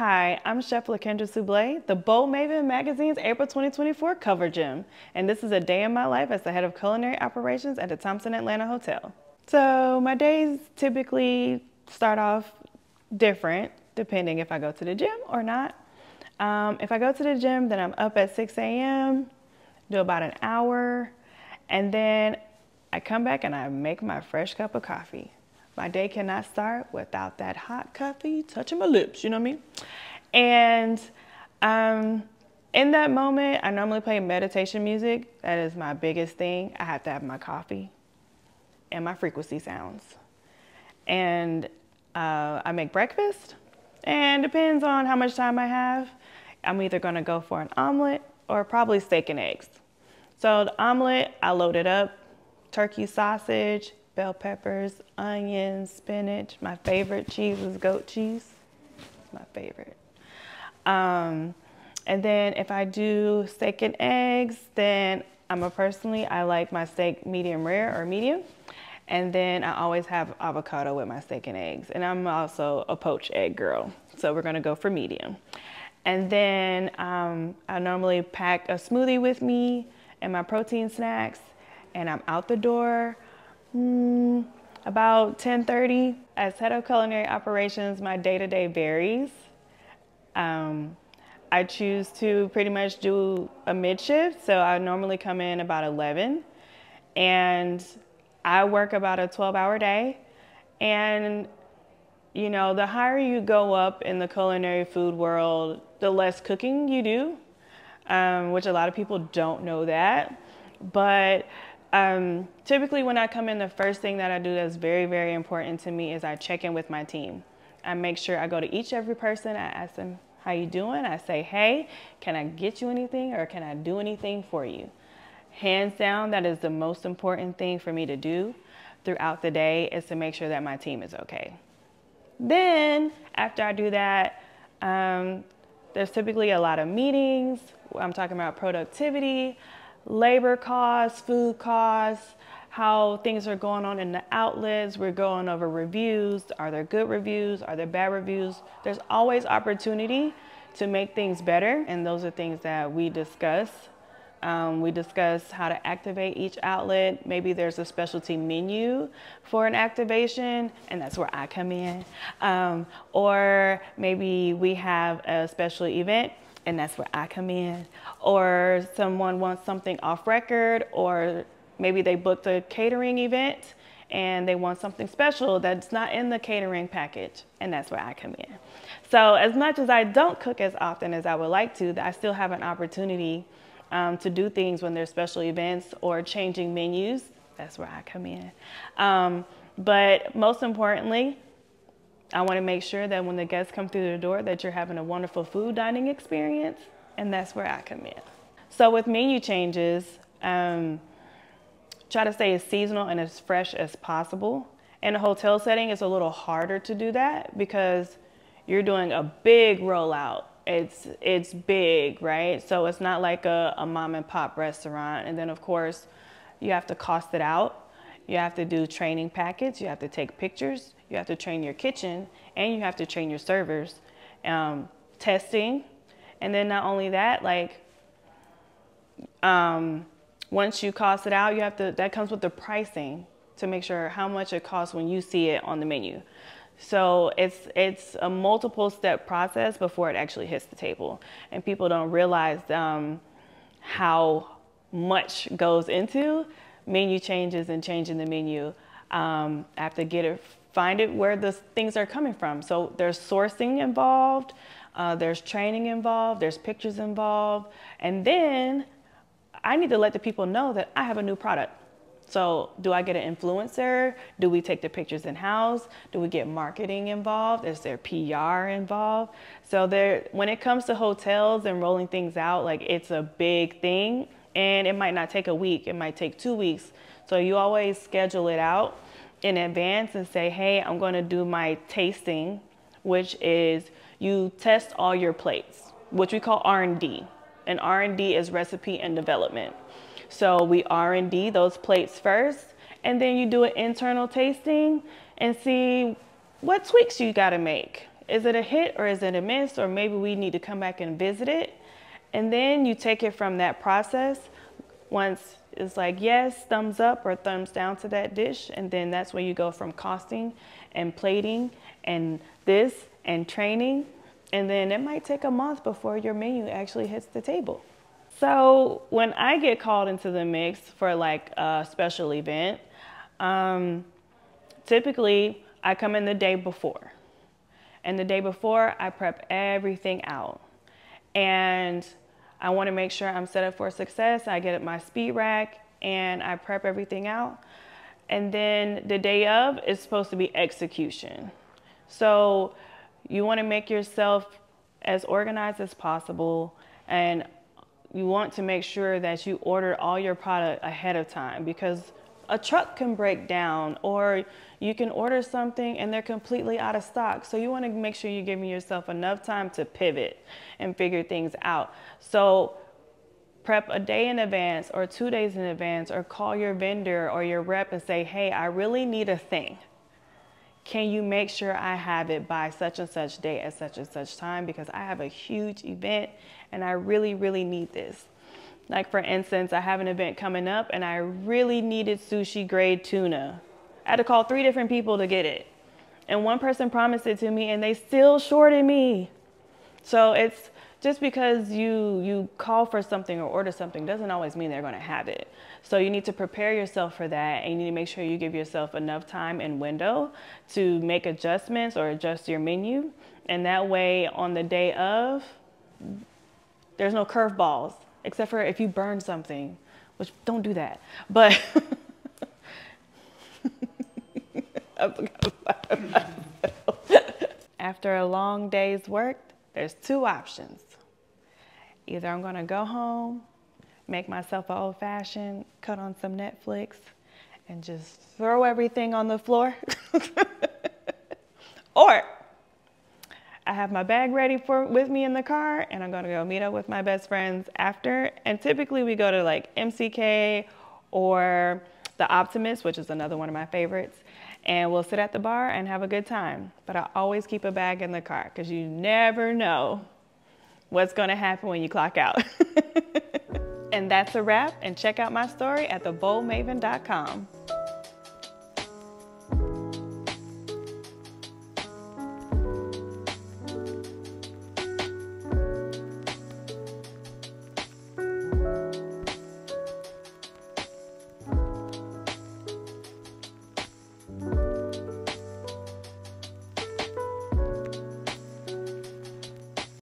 Hi, I'm Chef Kendra Souble, the Bold Maven magazine's April 2024 cover gem, and this is a day in my life as the head of culinary operations at the Thompson Atlanta Hotel. So my days typically start off different depending if I go to the gym or not. If I go to the gym, then I'm up at 6 a.m., do about an hour, and then I come back and I make my fresh cup of coffee. My day cannot start without that hot coffee touching my lips, you know what I mean? And in that moment, I normally play meditation music. That is my biggest thing. I have to have my coffee and my frequency sounds. And I make breakfast, and depends on how much time I have. I'm either gonna go for an omelet or probably steak and eggs. So the omelet, I load it up, turkey sausage, bell peppers, onions, spinach. My favorite cheese is goat cheese. My favorite. And then if I do steak and eggs, then I like my steak medium rare or medium. And then I always have avocado with my steak and eggs. And I'm also a poached egg girl. So we're gonna go for medium. And then I normally pack a smoothie with me and my protein snacks, and I'm out the door about 10:30. As head of culinary operations, my day-to-day varies. I choose to pretty much do a mid-shift, so I normally come in about 11, and I work about a 12-hour day. And you know, the higher you go up in the culinary food world, the less cooking you do, which a lot of people don't know that. But typically when I come in, the first thing that I do that's very, very important to me is I check in with my team. I make sure I go to every person, I ask them, how you doing? I say, hey, can I get you anything or can I do anything for you? Hands down, that is the most important thing for me to do throughout the day, is to make sure that my team is okay. Then after I do that, there's typically a lot of meetings. I'm talking about productivity, labor costs, food costs, how things are going on in the outlets. We're going over reviews. Are there good reviews? Are there bad reviews? There's always opportunity to make things better, and those are things that we discuss. We discuss how to activate each outlet. Maybe there's a specialty menu for an activation, and that's where I come in. Or maybe we have a special event, and that's where I come in. Or someone wants something off record, or maybe they booked a catering event and they want something special that's not in the catering package, and that's where I come in. So as much as I don't cook as often as I would like to, I still have an opportunity to do things when there's special events or changing menus. That's where I come in. But most importantly, I want to make sure that when the guests come through the door that you're having a wonderful food dining experience, and that's where I come in. So with menu changes, try to stay as seasonal and as fresh as possible. In a hotel setting, it's a little harder to do that because you're doing a big rollout. It's big, right? So it's not like a mom and pop restaurant. And then of course, you have to cost it out. You have to do training packets. You have to take pictures. You have to train your kitchen, and you have to train your servers. Testing. And then not only that, like, once you cost it out, that comes with the pricing to make sure how much it costs when you see it on the menu. So it's a multiple step process before it actually hits the table. And people don't realize how much goes into menu changes and changing the menu. I have to find it where the things are coming from. So there's sourcing involved, there's training involved, there's pictures involved, and then I need to let the people know that I have a new product. So do I get an influencer? Do we take the pictures in-house? Do we get marketing involved? Is there PR involved? So when it comes to hotels and rolling things out, like, it's a big thing, and it might not take a week, it might take 2 weeks. So you always schedule it out in advance and say, hey, I'm gonna do my tasting, which is you test all your plates, which we call R&D. And R&D is recipe and development. So we R&D those plates first, and then you do an internal tasting and see what tweaks you gotta make. is it a hit or is it a miss? Or maybe we need to come back and visit it. And then you take it from that process. Once it's like, yes, thumbs up or thumbs down to that dish. And then that's where you go from costing and plating and this and training. And then it might take a month before your menu actually hits the table. So when I get called into the mix for like a special event, typically I come in the day before. And the day before I prep everything out. And I want to make sure I'm set up for success. I get my speed rack and I prep everything out. And then the day of is supposed to be execution. So you want to make yourself as organized as possible, and you want to make sure that you order all your product ahead of time, because a truck can break down or you can order something and they're completely out of stock. So you want to make sure you're giving yourself enough time to pivot and figure things out. So prep a day in advance or 2 days in advance, or call your vendor or your rep and say, hey, I really need a thing. Can you make sure I have it by such and such day at such and such time? Because I have a huge event and I really, really need this. Like for instance, I have an event coming up and I really needed sushi grade tuna. I had to call 3 different people to get it. And one person promised it to me and they still shorted me. So it's just because you call for something or order something doesn't always mean they're going to have it. So you need to prepare yourself for that, and you need to make sure you give yourself enough time and window to make adjustments or adjust your menu. And that way on the day of, there's no curveballs, except for if you burn something, which don't do that. But after a long day's work, there's 2 options. Either I'm gonna go home, make myself an old-fashioned, cut on some Netflix, and just throw everything on the floor. Or I have my bag ready with me in the car, and I'm gonna go meet up with my best friends after. And typically we go to like MCK or the Optimist, which is another one of my favorites. And we'll sit at the bar and have a good time. But I always keep a bag in the car, because you never know what's gonna happen when you clock out. And that's a wrap, and check out my story at theboldmaven.com.